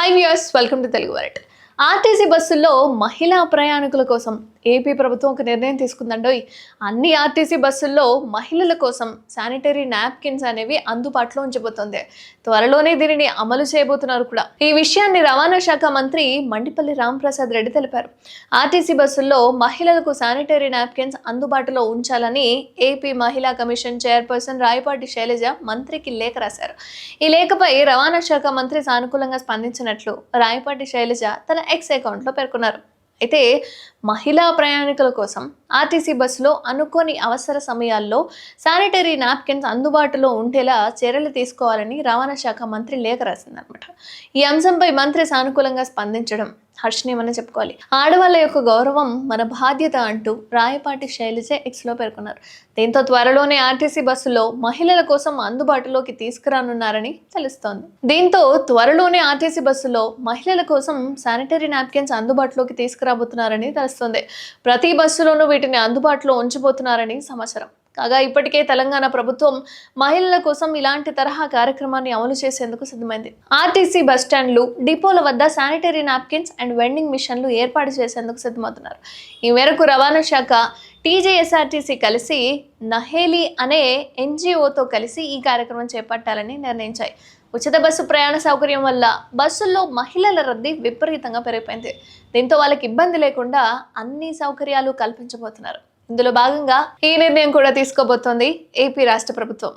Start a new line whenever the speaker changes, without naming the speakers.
High viewers, welcome to Telugu world. RTC బస్సుల్లో మహిళా ప్రయాణికుల కోసం ఏపీ ప్రభుత్వం ఒక నిర్ణయం తీసుకుందండోయ్. అన్ని ఆర్టీసీ బస్సుల్లో మహిళల కోసం శానిటరీ నాప్కిన్స్ అనేవి అందుబాటులో ఉంచబోతోంది. త్వరలోనే దీనిని అమలు చేయబోతున్నారు కూడా. ఈ విషయాన్ని రవాణా శాఖ మంత్రి మండిపల్లి రాంప్రసాద్ రెడ్డి తెలిపారు. ఆర్టీసీ బస్సుల్లో మహిళలకు శానిటరీ నాప్కిన్స్ అందుబాటులో ఉంచాలని ఏపీ మహిళా కమిషన్ చైర్పర్సన్ రాయపాటి శైలజ మంత్రికి లేఖ రాశారు. ఈ లేఖపై రవాణా శాఖ మంత్రి సానుకూలంగా స్పందించినట్లు రాయపాటి శైలజ తన ఎక్స్ అకౌంట్లో పేర్కొన్నారు. అయితే మహిళా ప్రయాణికుల కోసం ఆర్టీసీ బస్సులో అనుకోని అవసర సమయాల్లో శానిటరీ నాప్కిన్స్ అందుబాటులో ఉండేలా చర్యలు తీసుకోవాలని రవాణా శాఖ మంత్రి లేఖ రాసిందనమాట. ఈ అంశంపై మంత్రి సానుకూలంగా స్పందించడం హర్షణీయమని చెప్పుకోవాలి. ఆడవాళ్ళ యొక్క గౌరవం మన బాధ్యత అంటూ రాయపాటి శైలజ ఎక్స్లో పేర్కొన్నారు. దీంతో త్వరలోనే ఆర్టీసీ బస్సులో మహిళల కోసం అందుబాటులోకి తీసుకురానున్నారని తెలుస్తోంది. మహిళల కోసం శానిటరీ నాప్కిన్స్ అందుబాటులోకి తీసుకురాబోతున్నారని తెలుస్తోంది. ప్రతి బస్సులోనూ వీటిని అందుబాటులో ఉంచబోతున్నారని సమాచారం. కాగా ఇప్పటికే తెలంగాణ ప్రభుత్వం మహిళల కోసం ఇలాంటి తరహా కార్యక్రమాన్ని అమలు చేసేందుకు సిద్ధమైంది. ఆర్టీసీ బస్టాండ్లు, డిపోల వద్ద శానిటరీ నాప్కిన్స్ అండ్ వెండింగ్ మిషన్లు ఏర్పాటు చేసేందుకు సిద్ధమవుతున్నారు. ఈ మేరకు రవాణా శాఖ, టీజేఎస్ఆర్టీసీ కలిసి నహేలి అనే ఎన్జిఓతో కలిసి ఈ కార్యక్రమం చేపట్టాలని నిర్ణయించాయి. ఉచిత బస్సు ప్రయాణ సౌకర్యం వల్ల బస్సుల్లో మహిళల రద్దీ విపరీతంగా పెరిగిపోయింది. దీంతో వాళ్ళకి ఇబ్బంది లేకుండా అన్ని సౌకర్యాలు కల్పించబోతున్నారు. ఇందులో భాగంగా ఈ నిర్ణయం కూడా తీసుకోబోతోంది ఏపీ రాష్ట్ర ప్రభుత్వం.